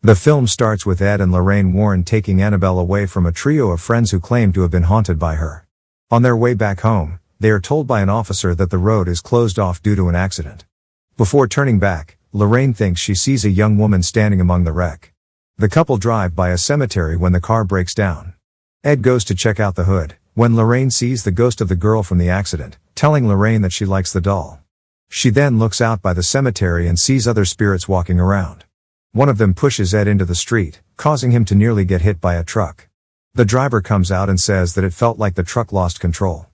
The film starts with Ed and Lorraine Warren taking Annabelle away from a trio of friends who claim to have been haunted by her. On their way back home, they are told by an officer that the road is closed off due to an accident. Before turning back, Lorraine thinks she sees a young woman standing among the wreck. The couple drive by a cemetery when the car breaks down. Ed goes to check out the hood, when Lorraine sees the ghost of the girl from the accident, telling Lorraine that she likes the doll. She then looks out by the cemetery and sees other spirits walking around. One of them pushes Ed into the street, causing him to nearly get hit by a truck. The driver comes out and says that it felt like the truck lost control.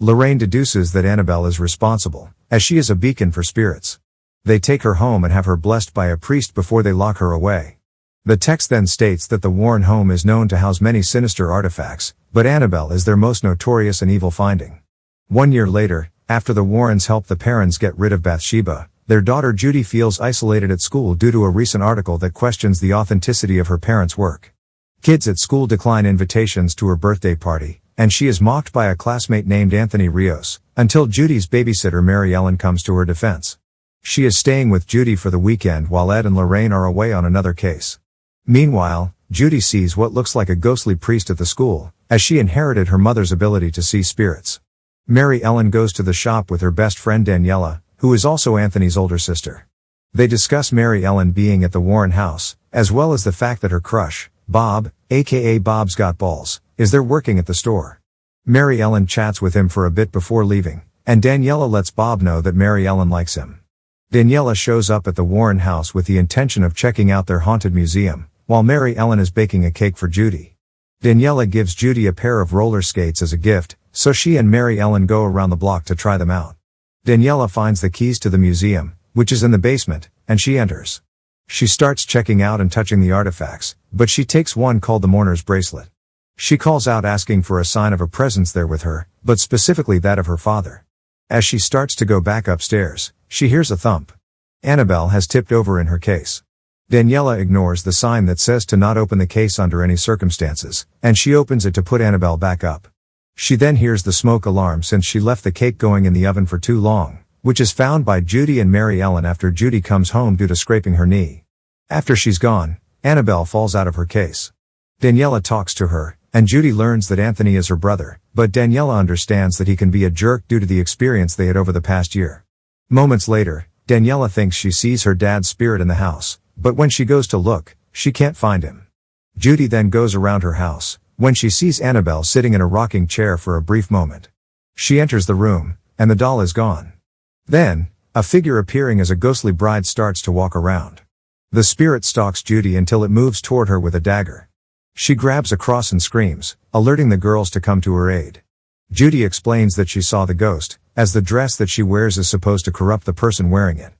Lorraine deduces that Annabelle is responsible, as she is a beacon for spirits. They take her home and have her blessed by a priest before they lock her away. The text then states that the Warren home is known to house many sinister artifacts, but Annabelle is their most notorious and evil finding. 1 year later, after the Warrens help the parents get rid of Bathsheba, their daughter Judy feels isolated at school due to a recent article that questions the authenticity of her parents' work. Kids at school decline invitations to her birthday party, and she is mocked by a classmate named Anthony Rios, until Judy's babysitter Mary Ellen comes to her defense. She is staying with Judy for the weekend while Ed and Lorraine are away on another case. Meanwhile, Judy sees what looks like a ghostly priest at the school, as she inherited her mother's ability to see spirits. Mary Ellen goes to the shop with her best friend Daniela, who is also Anthony's older sister. They discuss Mary Ellen being at the Warren house, as well as the fact that her crush, Bob, aka Bob's Got Balls, is there working at the store. Mary Ellen chats with him for a bit before leaving, and Daniela lets Bob know that Mary Ellen likes him. Daniela shows up at the Warren house with the intention of checking out their haunted museum, while Mary Ellen is baking a cake for Judy. Daniela gives Judy a pair of roller skates as a gift, so she and Mary Ellen go around the block to try them out. Daniela finds the keys to the museum, which is in the basement, and she enters. She starts checking out and touching the artifacts, but she takes one called the mourner's bracelet. She calls out asking for a sign of a presence there with her, but specifically that of her father. As she starts to go back upstairs, she hears a thump. Annabelle has tipped over in her case. Daniela ignores the sign that says to not open the case under any circumstances, and she opens it to put Annabelle back up. She then hears the smoke alarm since she left the cake going in the oven for too long, which is found by Judy and Mary Ellen after Judy comes home due to scraping her knee. After she's gone, Annabelle falls out of her case. Daniela talks to her, and Judy learns that Anthony is her brother, but Daniela understands that he can be a jerk due to the experience they had over the past year. Moments later, Daniela thinks she sees her dad's spirit in the house, but when she goes to look, she can't find him. Judy then goes around her house, when she sees Annabelle sitting in a rocking chair for a brief moment. She enters the room, and the doll is gone. Then, a figure appearing as a ghostly bride starts to walk around. The spirit stalks Judy until it moves toward her with a dagger. She grabs a cross and screams, alerting the girls to come to her aid. Judy explains that she saw the ghost, as the dress that she wears is supposed to corrupt the person wearing it.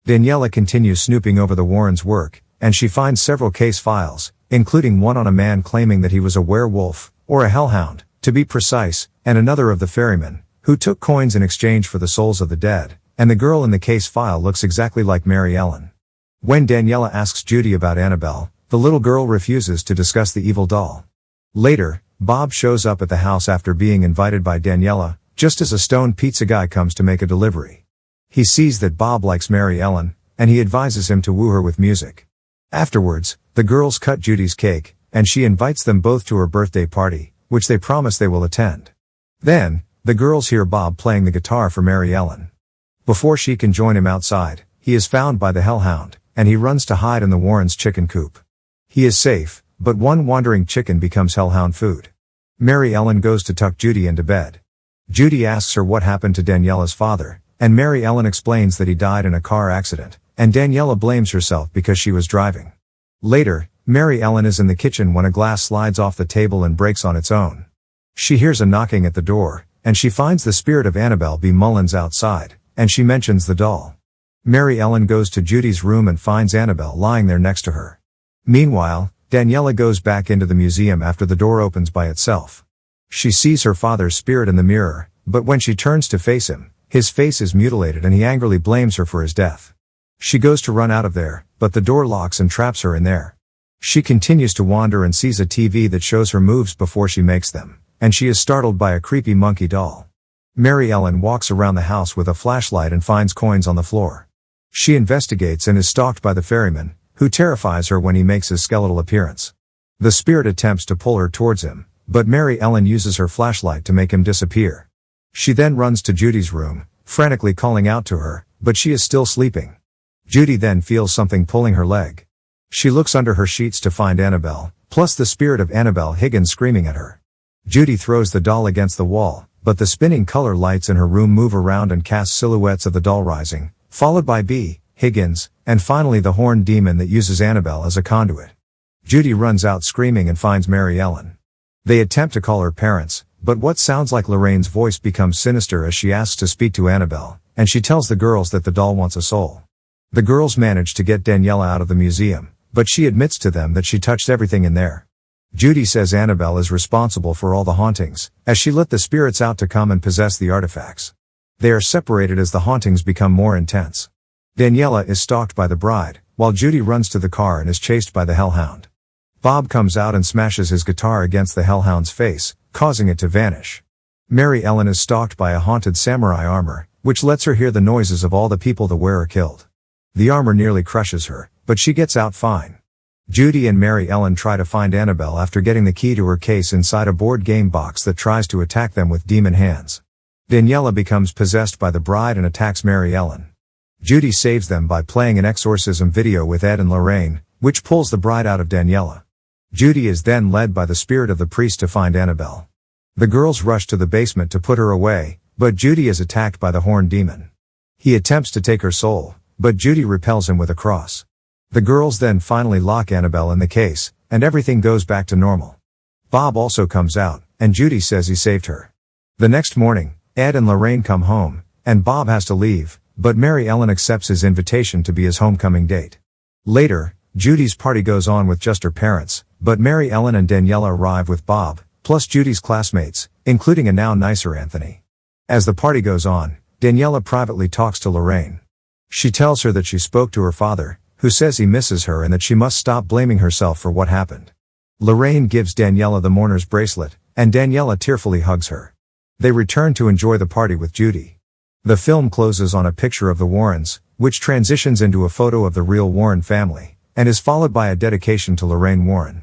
Daniela continues snooping over the Warrens' work, and she finds several case files, including one on a man claiming that he was a werewolf, or a hellhound, to be precise, and another of the ferryman, who took coins in exchange for the souls of the dead, and the girl in the case file looks exactly like Mary Ellen. When Daniela asks Judy about Annabelle, the little girl refuses to discuss the evil doll. Later, Bob shows up at the house after being invited by Daniela, just as a stone pizza guy comes to make a delivery. He sees that Bob likes Mary Ellen, and he advises him to woo her with music. Afterwards, the girls cut Judy's cake, and she invites them both to her birthday party, which they promise they will attend. Then, the girls hear Bob playing the guitar for Mary Ellen. Before she can join him outside, he is found by the hellhound, and he runs to hide in the Warrens' chicken coop. He is safe, but one wandering chicken becomes hellhound food. Mary Ellen goes to tuck Judy into bed. Judy asks her what happened to Daniela's father, and Mary Ellen explains that he died in a car accident, and Daniela blames herself because she was driving. Later, Mary Ellen is in the kitchen when a glass slides off the table and breaks on its own. She hears a knocking at the door, and she finds the spirit of Annabelle B. Mullins outside, and she mentions the doll. Mary Ellen goes to Judy's room and finds Annabelle lying there next to her. Meanwhile, Daniela goes back into the museum after the door opens by itself. She sees her father's spirit in the mirror, but when she turns to face him, his face is mutilated and he angrily blames her for his death. She goes to run out of there, but the door locks and traps her in there. She continues to wander and sees a TV that shows her moves before she makes them, and she is startled by a creepy monkey doll. Mary Ellen walks around the house with a flashlight and finds coins on the floor. She investigates and is stalked by the ferryman, who terrifies her when he makes his skeletal appearance. The spirit attempts to pull her towards him, but Mary Ellen uses her flashlight to make him disappear. She then runs to Judy's room, frantically calling out to her, but she is still sleeping. Judy then feels something pulling her leg. She looks under her sheets to find Annabelle, plus the spirit of Annabelle Higgins screaming at her. Judy throws the doll against the wall, but the spinning color lights in her room move around and cast silhouettes of the doll rising, followed by B. Higgins, and finally the horned demon that uses Annabelle as a conduit. Judy runs out screaming and finds Mary Ellen. They attempt to call her parents, but what sounds like Lorraine's voice becomes sinister as she asks to speak to Annabelle, and she tells the girls that the doll wants a soul. The girls manage to get Daniela out of the museum, but she admits to them that she touched everything in there. Judy says Annabelle is responsible for all the hauntings, as she let the spirits out to come and possess the artifacts. They are separated as the hauntings become more intense. Daniela is stalked by the bride, while Judy runs to the car and is chased by the hellhound. Bob comes out and smashes his guitar against the hellhound's face, causing it to vanish. Mary Ellen is stalked by a haunted samurai armor, which lets her hear the noises of all the people the wearer killed. The armor nearly crushes her, but she gets out fine. Judy and Mary Ellen try to find Annabelle after getting the key to her case inside a board game box that tries to attack them with demon hands. Daniela becomes possessed by the bride and attacks Mary Ellen. Judy saves them by playing an exorcism video with Ed and Lorraine, which pulls the bride out of Daniela. Judy is then led by the spirit of the priest to find Annabelle. The girls rush to the basement to put her away, but Judy is attacked by the horned demon. He attempts to take her soul, but Judy repels him with a cross. The girls then finally lock Annabelle in the case, and everything goes back to normal. Bob also comes out, and Judy says he saved her. The next morning, Ed and Lorraine come home, and Bob has to leave, but Mary Ellen accepts his invitation to be his homecoming date. Later, Judy's party goes on with just her parents, but Mary Ellen and Daniela arrive with Bob, plus Judy's classmates, including a now nicer Anthony. As the party goes on, Daniela privately talks to Lorraine. She tells her that she spoke to her father, who says he misses her and that she must stop blaming herself for what happened. Lorraine gives Daniela the mourner's bracelet, and Daniela tearfully hugs her. They return to enjoy the party with Judy. The film closes on a picture of the Warrens, which transitions into a photo of the real Warren family, and is followed by a dedication to Lorraine Warren.